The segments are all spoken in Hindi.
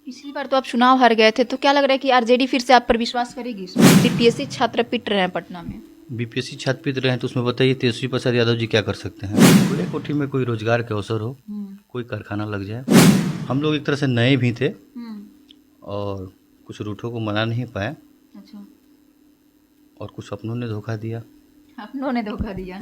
पिछली बार तो आप चुनाव हार गए थे, तो क्या लग रहा है कि आरजेडी फिर से आप पर विश्वास करेगी इसमें? बीपीएससी छात्र पिट रहे हैं पटना में। बीपीएससी छात्र पिट रहे हैं तो उसमें बताइए तेजस्वी प्रसाद यादव जी क्या कर सकते हैं? पूरे कोठी में कोई रोजगार के अवसर हो, कोई कारखाना लग जाए। हम लोग एक तरह से नए भी थे और कुछ रूठों को मना नहीं पाए। अच्छा, और कुछ अपनों ने धोखा दिया। अपनों ने धोखा दिया।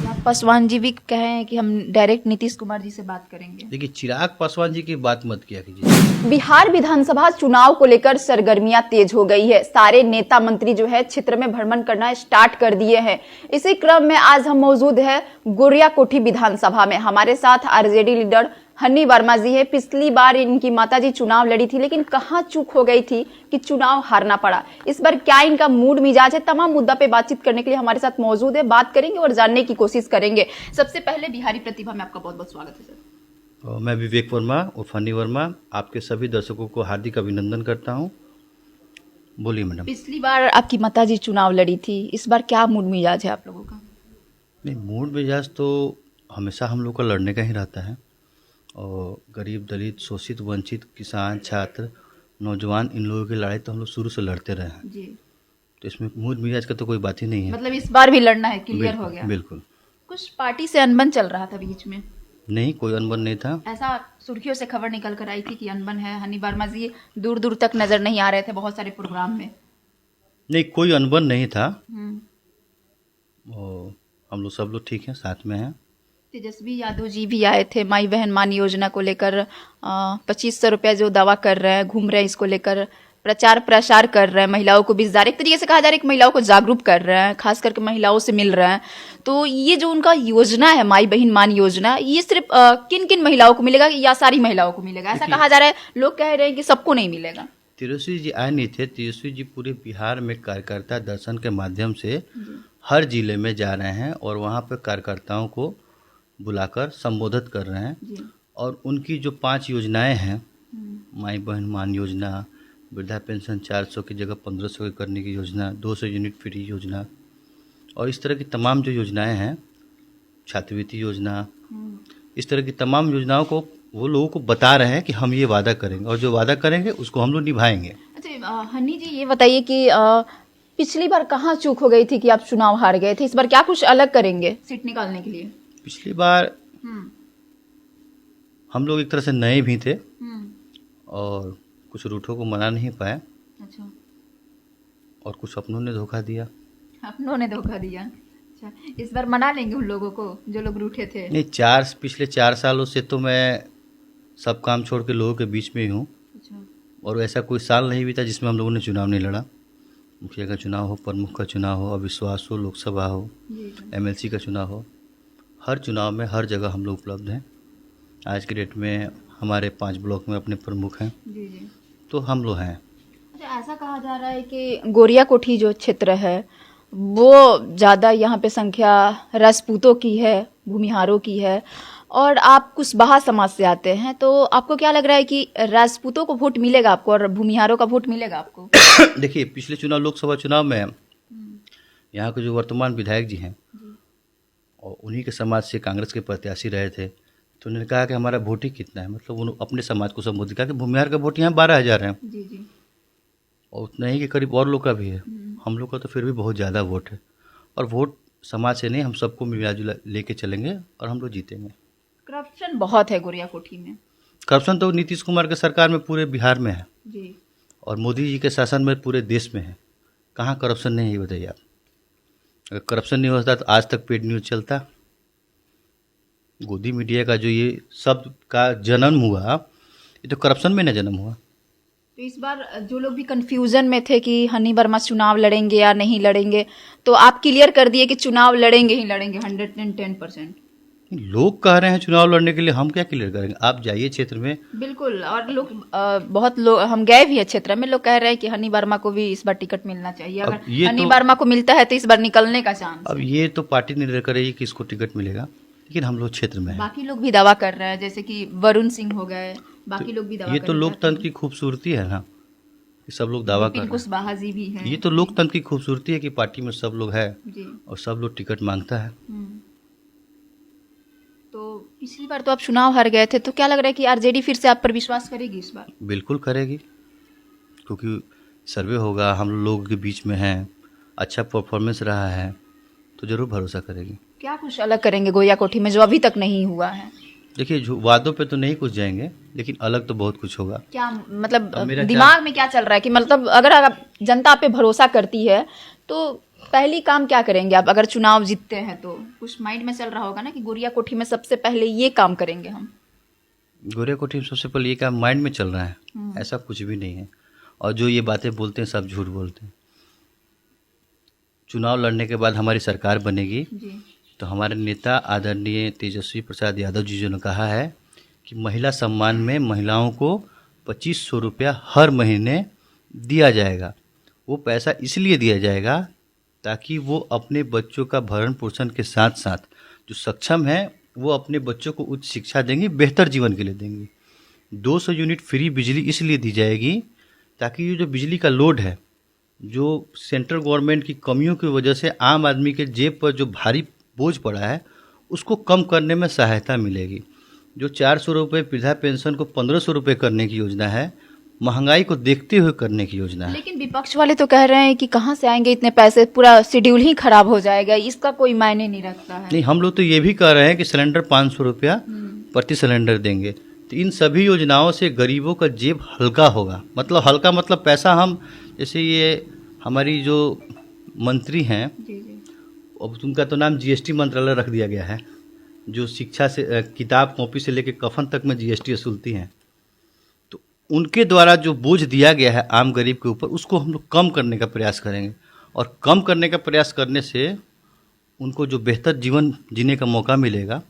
आप पासवान जी भी कहे हैं कि हम डायरेक्ट नीतीश कुमार जी से बात करेंगे। देखिए, चिराग पासवान जी की बात मत किया कीजिए। बिहार विधानसभा चुनाव को लेकर सरगर्मियां तेज हो गई है। सारे नेता मंत्री जो है क्षेत्र में भ्रमण करना स्टार्ट कर दिए हैं। इसी क्रम में आज हम मौजूद है गोरियाकोठी विधानसभा में। हमारे साथ आरजेडी लीडर हन्नी वर्मा जी है। पिछली बार इनकी माताजी चुनाव लड़ी थी, लेकिन कहां चूक हो गई थी कि चुनाव हारना पड़ा। इस बार क्या इनका मूड मिजाज है, तमाम मुद्दा पे बातचीत करने के लिए हमारे साथ मौजूद है। बात करेंगे और जानने की कोशिश करेंगे। सबसे पहले बिहारी प्रतिभा में आपका बहुत बहुत स्वागत है सर। मैं विवेक वर्मा और हन्नी वर्मा आपके सभी दर्शकों को हार्दिक अभिनंदन करता हूं। बोलिए मैडम। पिछली बार आपकी माताजी चुनाव लड़ी थी, इस बार क्या मूड मिजाज है आप लोगों का? नहीं, मूड मिजाज तो हमेशा हम लोग का लड़ने का ही रहता है। और गरीब, दलित, शोषित, वंचित, किसान, छात्र, नौजवान, इन लोगों की लड़ाई तो हम लोग शुरू से लड़ते रहे हैं। जी, तो इसमें मूड मिजाज का तो कोई बात ही नहीं है। मतलब इस बार भी लड़ना है, क्लियर हो गया। बिल्कुल। कुछ पार्टी से अनबन चल रहा था बीच में, नहीं, कोई अनबन नहीं था। ऐसा सुर्खियों से खबर निकल कर आई थी कि अनबन है। हनी वर्मा जी दूर दूर तक नजर नहीं आ रहे थे बहुत सारे प्रोग्राम में। नहीं, कोई अनबन नहीं था। हम्म। और हम लोग सब लोग ठीक हैं, साथ में हैं। तेजस्वी यादव जी भी आए थे माई बहन मान योजना को लेकर। 2500 रुपया जो दावा कर रहे हैं, घूम रहे हैं, इसको लेकर प्रचार प्रसार कर रहे हैं। महिलाओं को भी एक तरीके से कहा जा रहा है कि महिलाओं को जागरूक कर रहे हैं, खास करके महिलाओं से मिल रहे हैं। तो ये जो उनका योजना है माई बहन मान योजना, ये सिर्फ किन किन महिलाओं को मिलेगा या सारी महिलाओं को मिलेगा? ऐसा कहा जा रहा है, लोग कह रहे हैं कि सबको नहीं मिलेगा। तेजस्वी जी आए नहीं थे। तेजस्वी जी पूरे बिहार में कार्यकर्ता दर्शन के माध्यम से हर जिले में जा रहे हैं और वहाँ पर कार्यकर्ताओं को बुलाकर संबोधित कर रहे हैं। जी। और उनकी जो 5 योजनाएं हैं, माई बहन मान योजना, वृद्धा पेंशन 400 की जगह 1500 की करने की योजना, 200 यूनिट फ्री योजना, और इस तरह की तमाम जो योजनाएं हैं, छात्रवृत्ति योजना, इस तरह की तमाम योजनाओं को वो लोगों को बता रहे हैं कि हम ये वादा करेंगे और जो वादा करेंगे उसको हम लोग निभाएंगे। अच्छा हनी जी, ये बताइए कि पिछली बार कहाँ चूक हो गई थी कि आप चुनाव हार गए थे? इस बार क्या कुछ अलग करेंगे सीट निकालने के लिए? पिछली बार हम लोग एक तरह से नए भी थे और कुछ रूठों को मना नहीं पाए। अच्छा, और कुछ अपनों ने धोखा दिया। अपनों ने धोखा दिया। अच्छा, इस बार मना लेंगे उन लोगों को जो लोग रूठे थे? नहीं, पिछले 4 सालों से तो मैं सब काम छोड़ के लोगों के बीच में ही हूँ। अच्छा। और ऐसा कोई साल नहीं बीता जिसमें हम लोगों ने चुनाव नहीं लड़ा। मुखिया का चुनाव हो, प्रमुख का चुनाव हो, अविश्वास हो, लोकसभा हो, एमएलसी का चुनाव हो, हर चुनाव में हर जगह हम लोग उपलब्ध हैं। आज के डेट में हमारे 5 ब्लॉक में अपने प्रमुख हैं। जी जी। तो हम लोग हैं। अच्छा, ऐसा कहा जा रहा है कि गोरियाकोठी जो क्षेत्र है वो ज़्यादा यहाँ पे संख्या राजपूतों की है, भूमिहारों की है, और आप कुशवाहा समाज से आते हैं। तो आपको क्या लग रहा है कि राजपूतों को वोट मिलेगा आपको और भूमिहारों का वोट मिलेगा आपको? देखिए, पिछले चुनाव लोकसभा चुनाव में यहाँ के जो वर्तमान विधायक जी हैं और उन्हीं के समाज से कांग्रेस के प्रत्याशी रहे थे, तो उन्होंने कहा कि हमारा वोट ही कितना है, मतलब उन्होंने अपने समाज को संबोधित किया कि भूमिहार का वोट यहाँ 12,000 है। जी जी। और उतना ही के करीब और लोग का भी है। हम लोग का तो फिर भी बहुत ज़्यादा वोट है। और वोट समाज से नहीं, हम सबको मिला-जुला लेके चलेंगे और हम लोग जीतेंगे। करप्शन बहुत है गोरियाकोठी में। करप्शन तो नीतीश कुमार के सरकार में पूरे बिहार में है जी। और मोदी जी के शासन में पूरे देश में है। कहाँ करप्शन नहीं है, ये बताइए आप। अगर करप्शन नहीं होता तो आज तक पेड न्यूज़ चलता। गोदी मीडिया का जो ये शब्द का जन्म हुआ, ये तो करप्शन में ना जन्म हुआ। तो इस बार जो लोग भी कंफ्यूजन में थे कि हनी वर्मा चुनाव लड़ेंगे या नहीं लड़ेंगे, तो आप क्लियर कर दिए कि चुनाव लड़ेंगे ही लड़ेंगे 110%। लोग कह रहे हैं चुनाव लड़ने के लिए, हम क्या क्लियर करेंगे? आप जाइए क्षेत्र में। बिल्कुल। और लोग बहुत लोग, हम गए भी है क्षेत्र में, लोग कह रहे हैं कि हनी वर्मा को भी इस बार टिकट मिलना चाहिए। अगर हनी वर्मा को मिलता है तो इस बार निकलने का चांस। अब ये तो पार्टी निर्णय करेगी कि इसको टिकट मिलेगा, लेकिन हम लोग क्षेत्र में हैं। बाकी लोग भी दावा कर रहे हैं, जैसे कि वरुण सिंह हो गए, बाकी लोग भी दावा कर ये रहे तो हैं। लोकतंत्र की खूबसूरती है ना, कि सब लोग दावा कर रहे हैं। कुशवाहा जी भी हैं। ये तो लोकतंत्र की खूबसूरती है कि पार्टी में सब लोग है जी। और सब लोग टिकट मांगता है। तो तो पिछली बार तो आप चुनाव हार गए थे, तो क्या लग रहा है कि आरजेडी फिर से आप पर विश्वास करेगी इस बार? बिल्कुल करेगी, क्योंकि सर्वे होगा, हम लोगों के बीच में है, अच्छा परफॉर्मेंस रहा है, तो ज़रूर भरोसा करेगी। क्या कुछ अलग करेंगे गोरिया कोठी में जो अभी तक नहीं हुआ है? देखिए, वादों पे तो नहीं कुछ जाएंगे, लेकिन अलग तो बहुत कुछ होगा। क्या मतलब अब मेरा दिमाग में क्या चल रहा है कि मतलब अगर जनता आप पे भरोसा करती है तो पहली काम क्या करेंगे आप अगर चुनाव जीतते हैं? तो कुछ माइंड में चल रहा होगा ना कि गोरिया कोठी में सबसे पहले ये काम करेंगे हम। गोरिया कोठी में सबसे पहले ये काम माइंड में चल रहा है, ऐसा कुछ भी नहीं है। और जो ये बातें बोलते हैं सब झूठ बोलते हैं। चुनाव लड़ने के बाद हमारी सरकार बनेगी जी। तो हमारे नेता आदरणीय तेजस्वी प्रसाद यादव जी जो ने कहा है कि महिला सम्मान में महिलाओं को 2500 रुपया हर महीने दिया जाएगा। वो पैसा इसलिए दिया जाएगा ताकि वो अपने बच्चों का भरण पोषण के साथ साथ जो सक्षम है वो अपने बच्चों को उच्च शिक्षा देंगी, बेहतर जीवन के लिए देंगी। 200 यूनिट फ्री बिजली इसलिए दी जाएगी ताकि ये जो बिजली का लोड है, जो सेंट्रल गवर्नमेंट की कमियों की वजह से आम आदमी के जेब पर जो भारी बोझ पड़ा है उसको कम करने में सहायता मिलेगी। जो 400 रुपये वृद्धा पेंशन को 1500 रुपये करने की योजना है, महंगाई को देखते हुए करने की योजना है। लेकिन विपक्ष वाले तो कह रहे हैं कि कहाँ से आएंगे इतने पैसे, पूरा शेड्यूल ही खराब हो जाएगा, इसका कोई मायने नहीं रखता है। नहीं, हम लोग तो ये भी कह रहे हैं कि सिलेंडर 500 रुपया प्रति सिलेंडर देंगे। तो इन सभी योजनाओं से गरीबों का जेब हल्का होगा। मतलब हल्का मतलब पैसा हम, जैसे ये हमारी जो मंत्री हैं, जी जी। अब उनका तो नाम जीएसटी मंत्रालय रख दिया गया है, जो शिक्षा से किताब कॉपी से लेकर कफन तक में जीएसटी वसूलती हैं। तो उनके द्वारा जो बोझ दिया गया है आम गरीब के ऊपर, उसको हम लोग कम करने का प्रयास करेंगे। और कम करने का प्रयास करने से उनको जो बेहतर जीवन जीने का मौका मिलेगा,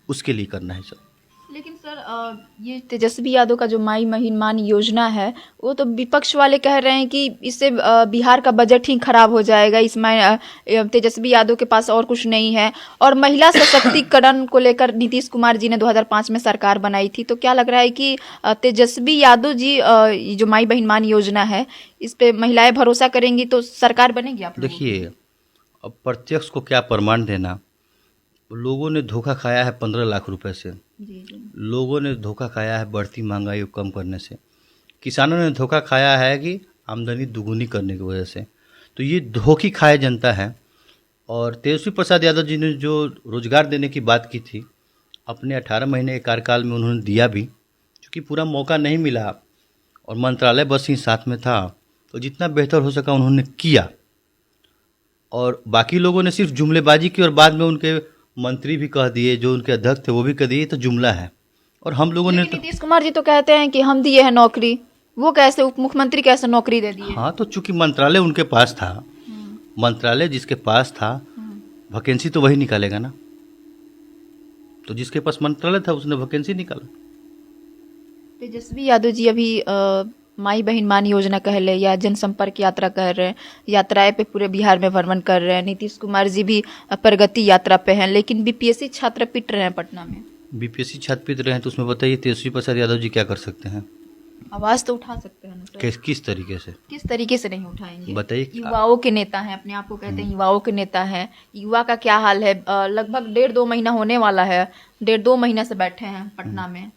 उसके लिए करना है सब। लेकिन सर ये तेजस्वी यादव का जो माई महिमान योजना है, वो तो विपक्ष वाले कह रहे हैं कि इससे बिहार का बजट ही खराब हो जाएगा, इसमें तेजस्वी यादव के पास और कुछ नहीं है। और महिला सशक्तिकरण को लेकर नीतीश कुमार जी ने 2005 में सरकार बनाई थी, तो क्या लग रहा है कि तेजस्वी यादव जी जो माई बहिमान योजना है, इस पे महिलाएं भरोसा करेंगी तो सरकार बनेगी? आप देखिए, अब प्रत्यक्ष को क्या प्रमाण देना, लोगों ने धोखा खाया है 15 लाख रुपए से, जी जी। लोगों ने धोखा खाया है बढ़ती महंगाई को कम करने से, किसानों ने धोखा खाया है कि आमदनी दुगुनी करने की वजह से। तो ये धोखी खाए जनता है। और तेजस्वी प्रसाद यादव जी ने जो रोजगार देने की बात की थी, अपने 18 महीने के कार्यकाल में उन्होंने दिया भी, क्योंकि पूरा मौका नहीं मिला और मंत्रालय बस ही साथ में था, तो जितना बेहतर हो सका उन्होंने किया। और बाकी लोगों ने सिर्फ जुमलेबाजी की और बाद में उनके मंत्री भी कह दिए, जो उनके अध्यक्ष थे वो भी कह दिए, तो जुमला है। और हम लोगों ने तो, नीतीश कुमार जी तो कहते हैं कि हम दिए हैं नौकरी, वो कैसे उप मुख्यमंत्री कैसे नौकरी दे दिए? हाँ, तो चूंकि मंत्रालय उनके पास था, मंत्रालय जिसके पास था, वैकेंसी तो वही निकालेगा ना। तो जिसके पास मंत्रालय था उसने वैकेंसी निकाला। तेजस्वी यादव जी अभी माई बहन मान योजना कह ले या जनसंपर्क यात्रा कह रहे हैं, यात्राएं पे पूरे बिहार में भ्रमण कर रहे हैं। नीतीश कुमार जी भी प्रगति यात्रा पे हैं, लेकिन बीपीएससी छात्र पिट रहे हैं पटना में। बीपीएससी छात्र पिट रहे हैं, तो उसमें बताइए तेजस्वी प्रसाद यादव जी क्या कर सकते हैं? आवाज तो उठा सकते हैं ना सर? किस तरीके से? किस तरीके से नहीं उठाएंगे? बताइए। युवाओं के नेता हैं, अपने आप को कहते हैं युवाओं के नेता हैं। युवा का क्या हाल है? लगभग 1.5-2 महीना होने वाला है, 1.5-2 महीने से बैठे हैं पटना में।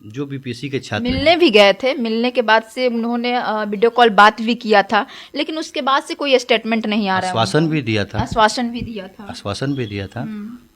जो बीपीएससी के छात्र मिलने भी गए थे, मिलने के बाद से उन्होंने वीडियो कॉल बात भी किया था, लेकिन उसके बाद से कोई स्टेटमेंट नहीं आ रहा है। आश्वासन भी दिया था, आश्वासन भी दिया था। आश्वासन भी दिया था।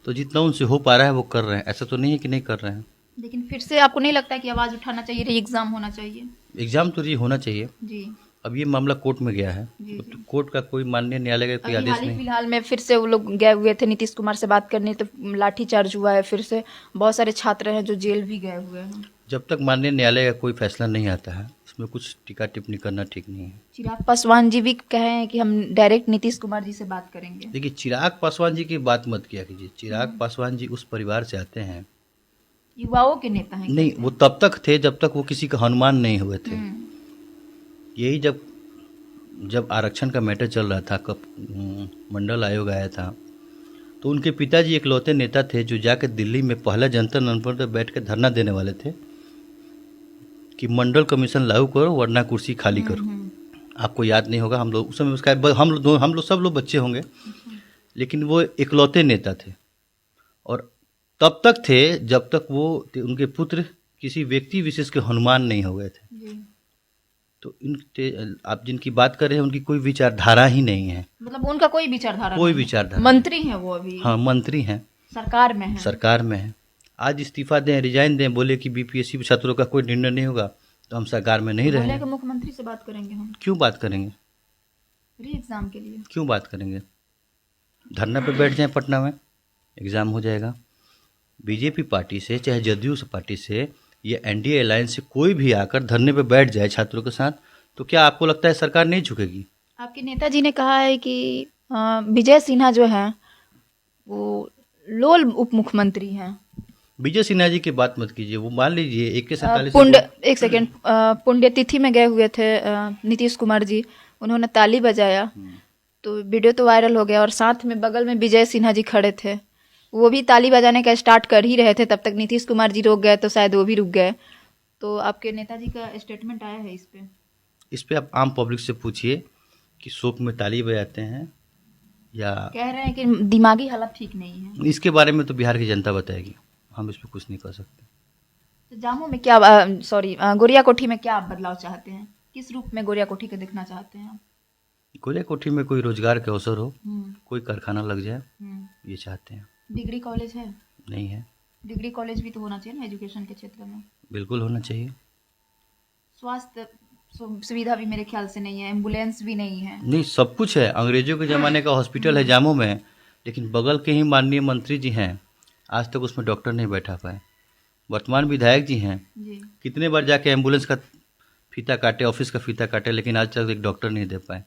तो जितना उनसे हो पा रहा है वो कर रहे हैं, ऐसा तो नहीं है कि नहीं कर रहे हैं। लेकिन फिर से आपको नहीं लगता कि आवाज उठाना चाहिए, री एग्जाम होना चाहिए? एग्जाम तो ये होना चाहिए। जी। अब ये मामला कोर्ट में गया है, तो कोर्ट का कोई माननीय न्यायालय का कोई अभी आदेश हाल ही नहीं। फिलहाल में फिर से वो लोग गए हुए थे नीतीश कुमार से बात करने, तो लाठीचार्ज हुआ है फिर से। बहुत सारे छात्र हैं जो जेल भी गए हुए हैं। जब तक माननीय न्यायालय का कोई फैसला नहीं आता है, उसमें कुछ टीका टिप्पणी करना ठीक नहीं है। चिराग पासवान जी भी कहे हैं कि हम डायरेक्ट नीतीश कुमार जी से बात करेंगे। देखिए, चिराग पासवान जी की बात मत किया कीजिए। चिराग पासवान जी उस परिवार से आते हैं, युवाओं के नेता हैं। नहीं, वो तब तक थे जब तक वो किसी का हनुमान नहीं हुए थे। यही जब आरक्षण का मैटर चल रहा था, कब मंडल आयोग आया था, तो उनके पिताजी इकलौते नेता थे जो जाकर दिल्ली में पहला जंतर मंतर पर बैठ कर धरना देने वाले थे कि मंडल कमीशन लागू करो वरना कुर्सी खाली करो। आपको याद नहीं होगा, हम लोग उस समय उसका हम लोग सब लोग बच्चे होंगे, लेकिन वो इकलौते नेता थे और तब तक थे जब तक उनके पुत्र किसी व्यक्ति विशेष के हनुमान नहीं हो गए थे। जी। तो आप जिनकी बात कर रहे हैं उनकी कोई विचारधारा ही नहीं है, मतलब उनका कोई विचारधारा कोई नहीं है। विचारधारा। मंत्री हैं वो अभी। हाँ, मंत्री हैं, सरकार में है। सरकार में है। आज इस्तीफा दें, रिजाइन दें, बोले कि बीपीएससी छात्रों का कोई निर्णय नहीं होगा तो हम सरकार में नहीं बोले रहेंगे। कि मुख्यमंत्री से बात करेंगे हम क्यों बात करेंगे? री एग्जाम के लिए। क्यों बात करेंगे? धरना पे बैठ जाएं पटना में, एग्ज़ाम हो जाएगा। बीजेपी पार्टी से चाहे जदयू पार्टी से ये एनडीए अलायंस से कोई भी आकर धरने पे बैठ जाए छात्रों के साथ, तो क्या आपको लगता है सरकार नहीं झुकेगी? आपके नेताजी ने कहा है कि विजय सिन्हा जो है वो लोल उप मुख्यमंत्री हैं। विजय सिन्हा जी की बात मत कीजिए। वो मान लीजिए 41 एक सेकेंड, पुण्यतिथि में गए हुए थे नीतीश कुमार जी, उन्होंने ताली बजाया तो वीडियो तो वायरल हो गया और साथ में बगल में विजय सिन्हा जी खड़े थे, वो भी ताली बजाने का स्टार्ट कर ही रहे थे, तब तक नीतीश कुमार जी रुक गए तो शायद वो भी रुक गए। तो आपके नेताजी का स्टेटमेंट आया है इस पे आप आम पब्लिक से पूछिए कि शोक में ताली बजाते हैं या कह रहे हैं कि दिमागी हालत ठीक नहीं है। इसके बारे में तो बिहार की जनता बताएगी, हम इस पर कुछ नहीं कर सकते। तो जामो में क्या गोरिया कोठी में क्या आप बदलाव चाहते हैं? किस रूप में गोरिया कोठी को देखना चाहते हैं आप? गोरिया कोठी में कोई रोजगार के अवसर हो, कोई कारखाना लग जाए, ये चाहते हैं। डिग्री कॉलेज है? नहीं है। डिग्री कॉलेज भी तो होना चाहिए ना एजुकेशन के क्षेत्र में। बिल्कुल होना चाहिए। स्वास्थ्य सुविधा भी मेरे ख्याल से नहीं है, एम्बुलेंस भी नहीं है। नहीं, सब कुछ है। अंग्रेजों के ज़माने का हॉस्पिटल है जामो में, लेकिन बगल के ही माननीय मंत्री जी हैं, आज तक उसमें डॉक्टर नहीं बैठा पाए। वर्तमान विधायक जी हैं, कितने बार जाके एम्बुलेंस का फीता काटे, ऑफिस का फीता काटे, लेकिन आज तक एक डॉक्टर नहीं दे पाए।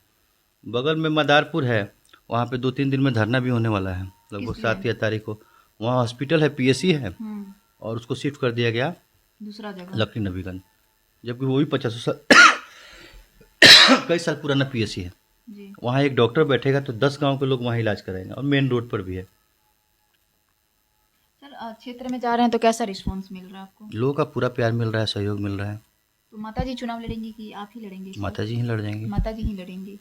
बगल में मदारपुर है, वहाँ पे 2-3 दिन में धरना भी होने वाला है, लगभग 7 या तारीख को। वहाँ हॉस्पिटल है, पीएससी है, और उसको शिफ्ट कर दिया गया दूसरा जगह, लक्ष्मी नबीगंज, जबकि वो भी 50 साल कई साल पुराना पीएससी है। वहाँ एक डॉक्टर बैठेगा तो 10 गांव के लोग वहाँ इलाज कराएंगे, और मेन रोड पर भी है। सर, क्षेत्र में जा रहे हैं तो कैसा रिस्पांस मिल रहा है आपको? लोगों का पूरा प्यार मिल रहा है, सहयोग मिल रहा है। तो माता जी चुनाव लड़ेंगी कि आप ही लड़ेंगे? माता जी ही लड़ जाएंगी। माता जी ही लड़ेंगी।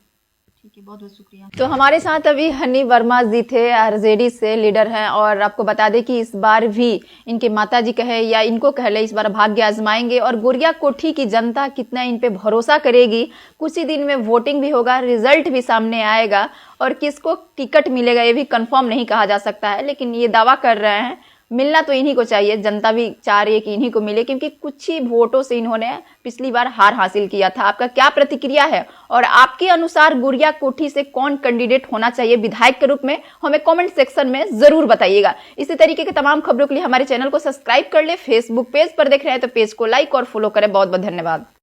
ठीक है, बहुत बहुत शुक्रिया। तो हमारे साथ अभी हनी वर्मा जी थे, आरजेडी से लीडर हैं, और आपको बता दें कि इस बार भी इनके माताजी कहे या इनको कह ले, इस बार भाग्य आजमाएंगे और गोरिया कोठी की जनता कितना इन पे भरोसा करेगी। कुछ ही दिन में वोटिंग भी होगा, रिजल्ट भी सामने आएगा, और किसको टिकट मिलेगा ये भी कंफर्म नहीं कहा जा सकता है, लेकिन ये दावा कर रहे हैं मिलना तो इन्हीं को चाहिए। जनता भी चाह रही है कि इन्हीं को मिले, क्योंकि कुछ ही वोटों से इन्होंने पिछली बार हार हासिल किया था। आपका क्या प्रतिक्रिया है, और आपके अनुसार गोरिया कोठी से कौन कैंडिडेट होना चाहिए विधायक के रूप में, हमें कमेंट सेक्शन में जरूर बताइएगा। इसी तरीके के तमाम खबरों के लिए हमारे चैनल को सब्सक्राइब कर ले। फेसबुक पेज पर देख रहे हैं तो पेज को लाइक और फॉलो करें। बहुत बहुत धन्यवाद।